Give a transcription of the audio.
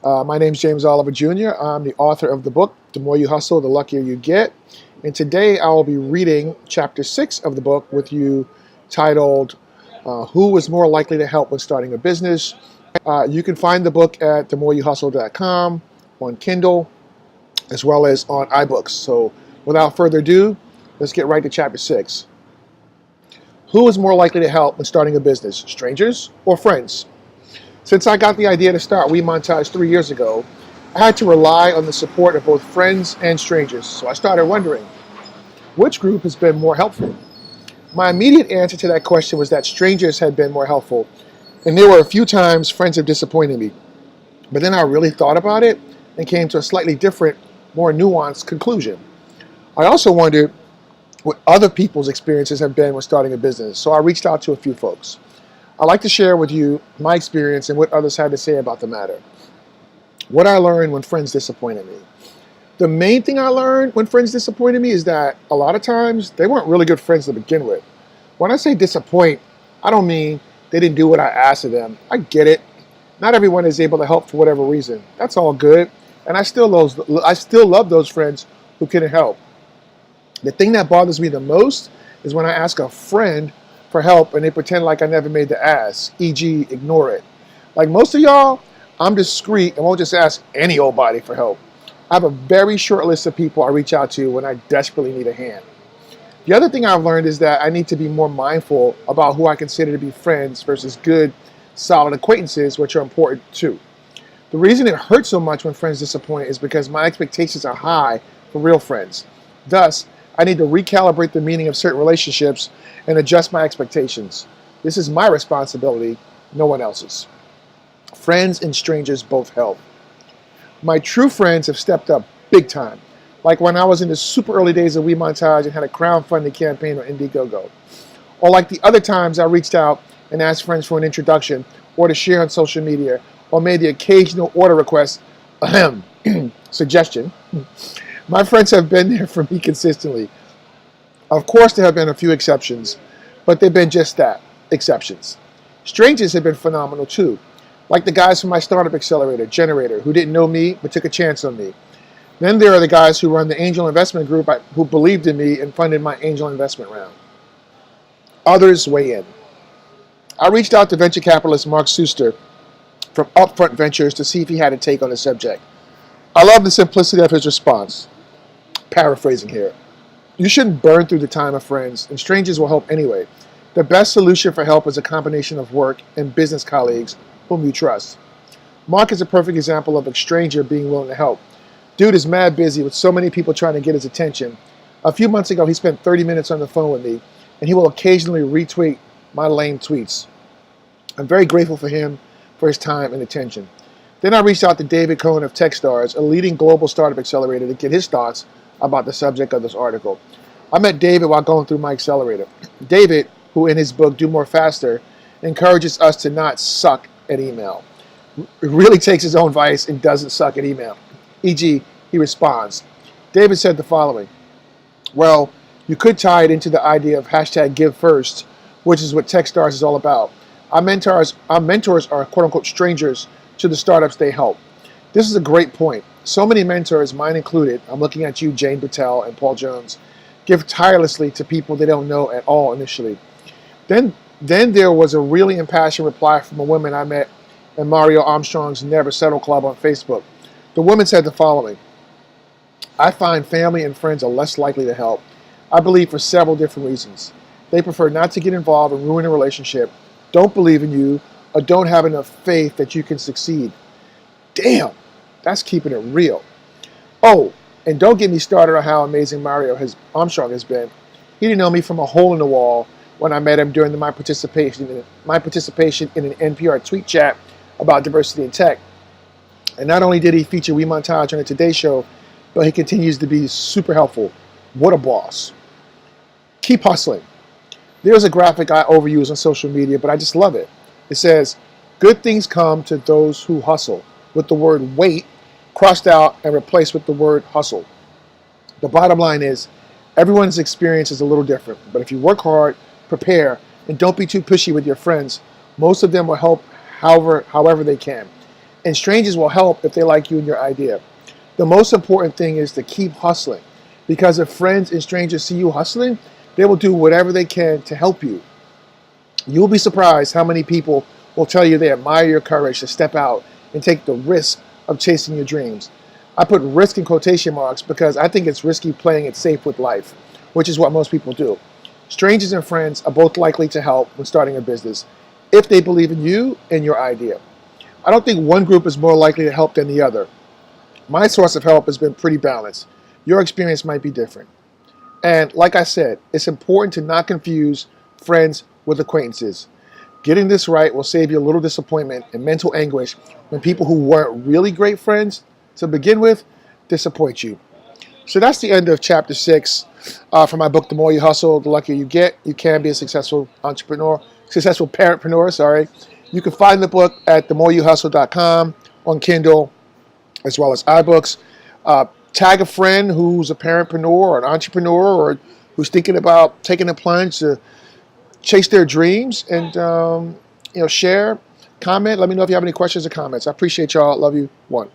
My name's James Oliver Jr. I'm the author of the book, The More You Hustle, The Luckier You Get. And today I will be reading chapter 6 of the book with you, titled, Who is More Likely to Help When Starting a Business? You can find the book at themoreyouhustle.com, on Kindle, as well as on iBooks. So without further ado, let's get right to chapter 6. Who is more likely to help when starting a business, strangers or friends? Since I got the idea to start We Montage 3 years ago, I had to rely on the support of both friends and strangers. So I started wondering, which group has been more helpful? My immediate answer to that question was that strangers had been more helpful, and there were a few times friends have disappointed me. But then I really thought about it and came to a slightly different, more nuanced conclusion. I also wondered what other people's experiences have been when starting a business, so I reached out to a few folks. I'd like to share with you my experience and what others had to say about the matter. What I learned when friends disappointed me. The main thing I learned when friends disappointed me is that a lot of times they weren't really good friends to begin with. When I say disappoint, I don't mean they didn't do what I asked of them. I get it. Not everyone is able to help for whatever reason. That's all good. And I still love those friends who couldn't help. The thing that bothers me the most is when I ask a friend for help and they pretend like I never made the ask, e.g. ignore it. Like most of y'all, I'm discreet and won't just ask any old body for help. I have a very short list of people I reach out to when I desperately need a hand. The other thing I've learned is that I need to be more mindful about who I consider to be friends versus good, solid acquaintances, which are important too. The reason it hurts so much when friends disappoint is because my expectations are high for real friends. Thus, I need to recalibrate the meaning of certain relationships and adjust my expectations. This is my responsibility, no one else's. Friends and strangers both help. My true friends have stepped up big time, like when I was in the super early days of We Montage and had a crowdfunding campaign on Indiegogo. Or like the other times I reached out and asked friends for an introduction or to share on social media, or made the occasional order request, suggestion. My friends have been there for me consistently. Of course, there have been a few exceptions, but they've been just that, exceptions. Strangers have been phenomenal too, like the guys from my startup accelerator, Generator, who didn't know me but took a chance on me. Then there are the guys who run the angel investment group who believed in me and funded my angel investment round. Others weigh in. I reached out to venture capitalist Mark Suster from Upfront Ventures to see if he had a take on the subject. I love the simplicity of his response. Paraphrasing here. You shouldn't burn through the time of friends, and strangers will help anyway. The best solution for help is a combination of work and business colleagues whom you trust. Mark is a perfect example of a stranger being willing to help. Dude is mad busy with so many people trying to get his attention. A few months ago, he spent 30 minutes on the phone with me, and he will occasionally retweet my lame tweets. I'm very grateful for him for his time and attention. Then I reached out to David Cohen of Techstars, a leading global startup accelerator, to get his thoughts about the subject of this article. I met David while going through my accelerator. David, who in his book Do More Faster, encourages us to not suck at email. Really takes his own advice and doesn't suck at email. E.g., he responds. David said the following: well, you could tie it into the idea of hashtag give first, which is what Techstars is all about. Our mentors are quote-unquote strangers to the startups they help. This is a great point. So many mentors, mine included, I'm looking at you, Jane Patel and Paul Jones, give tirelessly to people they don't know at all initially. Then there was a really impassioned reply from a woman I met in Mario Armstrong's Never Settle Club on Facebook. The woman said the following: I find family and friends are less likely to help. I believe for several different reasons. They prefer not to get involved and ruin a relationship, don't believe in you, or don't have enough faith that you can succeed. Damn, that's keeping it real. Oh, and don't get me started on how amazing Mario Armstrong has been. He didn't know me from a hole in the wall when I met him during my participation in an NPR tweet chat about diversity in tech. And not only did he feature We Montage on the Today Show, but he continues to be super helpful. What a boss. Keep hustling. There's a graphic I overuse on social media, but I just love it. It says, good things come to those who hustle, with the word wait crossed out and replaced with the word hustle. The bottom line is, everyone's experience is a little different, but if you work hard, prepare, and don't be too pushy with your friends, most of them will help however they can. And strangers will help if they like you and your idea. The most important thing is to keep hustling, because if friends and strangers see you hustling, they will do whatever they can to help you. You'll be surprised how many people will tell you they admire your courage to step out and take the risk of chasing your dreams. I put risk in quotation marks because I think it's risky playing it safe with life, which is what most people do. Strangers and friends are both likely to help when starting a business if they believe in you and your idea. I don't think one group is more likely to help than the other. My source of help has been pretty balanced. Your experience might be different. And like I said, it's important to not confuse friends with acquaintances. Getting this right will save you a little disappointment and mental anguish when people who weren't really great friends to begin with disappoint you. So that's the end of chapter 6 from my book, The More You Hustle, The Luckier You Get. You can be a successful parentpreneur, sorry. You can find the book at themoreyouhustle.com on Kindle as well as iBooks. Tag a friend who's a parentpreneur or an entrepreneur or who's thinking about taking a plunge to chase their dreams, and share, comment. Let me know if you have any questions or comments. I appreciate y'all. Love you. One.